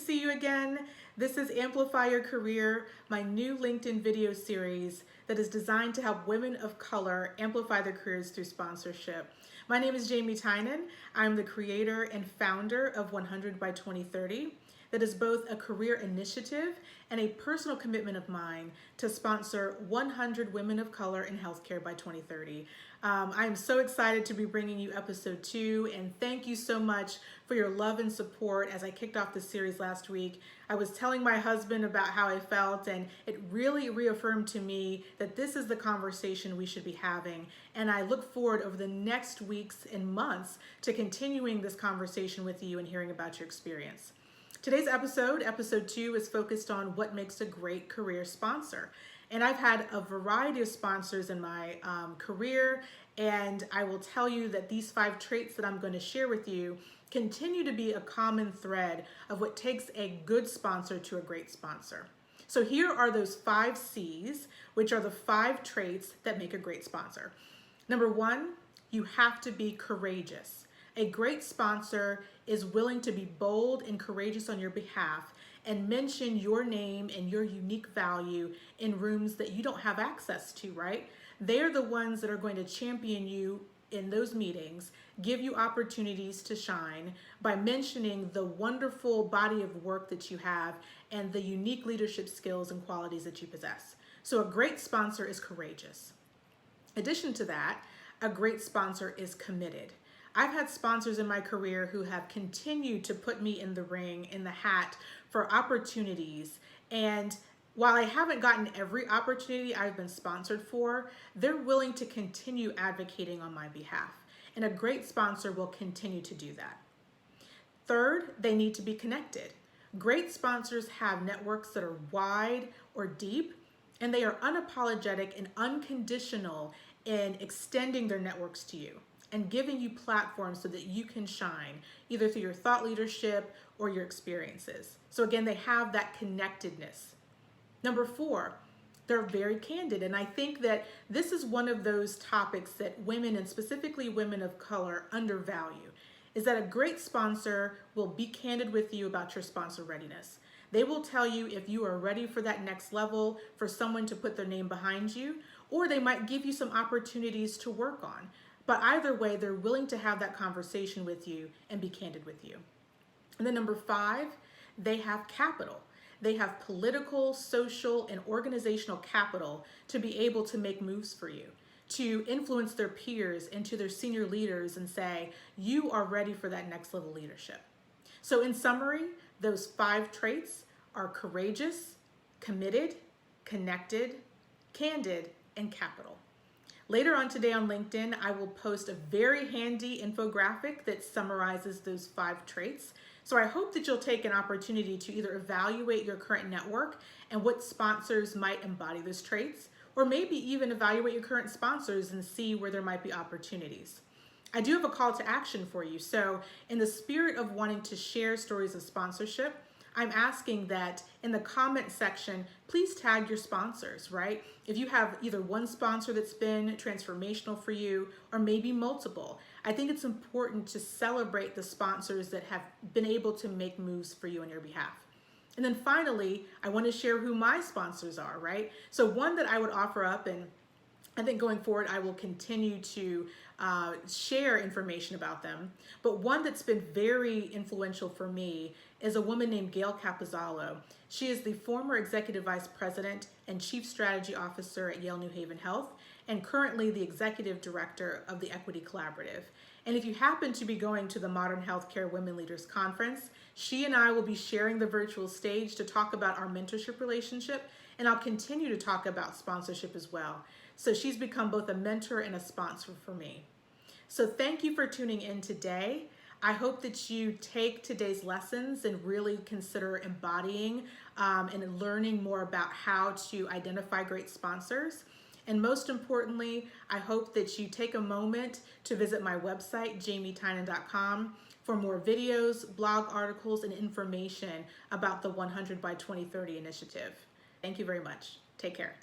see you again. This is Amplify Your Career, my new LinkedIn video series that is designed to help women of color amplify their careers through sponsorship. My name is Jamie Tynan. I'm the creator and founder of 100 by 2030. That is both a career initiative and a personal commitment of mine to sponsor 100 women of color in healthcare by 2030. I'm so excited to be bringing you episode 2, and thank you so much for your love and support as I kicked off this series last week. I was telling my husband about how I felt, and it really reaffirmed to me that this is the conversation we should be having. And I look forward over the next weeks and months to continuing this conversation with you and hearing about your experience. Today's episode 2, is focused on what makes a great career sponsor. And I've had a variety of sponsors in my career, and I will tell you that these 5 traits that I'm going to share with you continue to be a common thread of what takes a good sponsor to a great sponsor. So here are those 5 C's, which are the 5 traits that make a great sponsor. Number 1, you have to be courageous. A great sponsor is willing to be bold and courageous on your behalf and mention your name and your unique value in rooms that you don't have access to, right? They're the ones that are going to champion you in those meetings, give you opportunities to shine by mentioning the wonderful body of work that you have and the unique leadership skills and qualities that you possess. So a great sponsor is courageous. In addition to that, a great sponsor is committed. I've had sponsors in my career who have continued to put me in the ring, in the hat for opportunities. And while I haven't gotten every opportunity I've been sponsored for, they're willing to continue advocating on my behalf. And a great sponsor will continue to do that. Third, they need to be connected. Great sponsors have networks that are wide or deep, and they are unapologetic and unconditional in extending their networks to you and giving you platforms so that you can shine, either through your thought leadership or your experiences. So again, they have that connectedness. Number 4, they're very candid. And I think that this is one of those topics that women, and specifically women of color, undervalue, is that a great sponsor will be candid with you about your sponsor readiness. They will tell you if you are ready for that next level, for someone to put their name behind you, or they might give you some opportunities to work on. But either way, they're willing to have that conversation with you and be candid with you. And then number 5, they have capital. They have political, social, and organizational capital to be able to make moves for you, to influence their peers and to their senior leaders and say, you are ready for that next level leadership. So in summary, those 5 traits are courageous, committed, connected, candid, and capital. Later on today on LinkedIn, I will post a very handy infographic that summarizes those 5 traits. So I hope that you'll take an opportunity to either evaluate your current network and what sponsors might embody those traits, or maybe even evaluate your current sponsors and see where there might be opportunities. I do have a call to action for you. So in the spirit of wanting to share stories of sponsorship, I'm asking that in the comment section, please tag your sponsors, right? If you have either one sponsor that's been transformational for you or maybe multiple, I think it's important to celebrate the sponsors that have been able to make moves for you on your behalf. And then finally, I want to share who my sponsors are, right? So one that I would offer up, and I think going forward, I will continue to share information about them. But one that's been very influential for me is a woman named Gail Capizalo. She is the former Executive Vice President and Chief Strategy Officer at Yale New Haven Health, and currently the Executive Director of the Equity Collaborative. And if you happen to be going to the Modern Healthcare Women Leaders Conference, she and I will be sharing the virtual stage to talk about our mentorship relationship, and I'll continue to talk about sponsorship as well. So she's become both a mentor and a sponsor for me. So thank you for tuning in today. I hope that you take today's lessons and really consider embodying and learning more about how to identify great sponsors. And most importantly, I hope that you take a moment to visit my website, jamietynan.com, for more videos, blog articles, and information about the 100 by 2030 initiative. Thank you very much. Take care.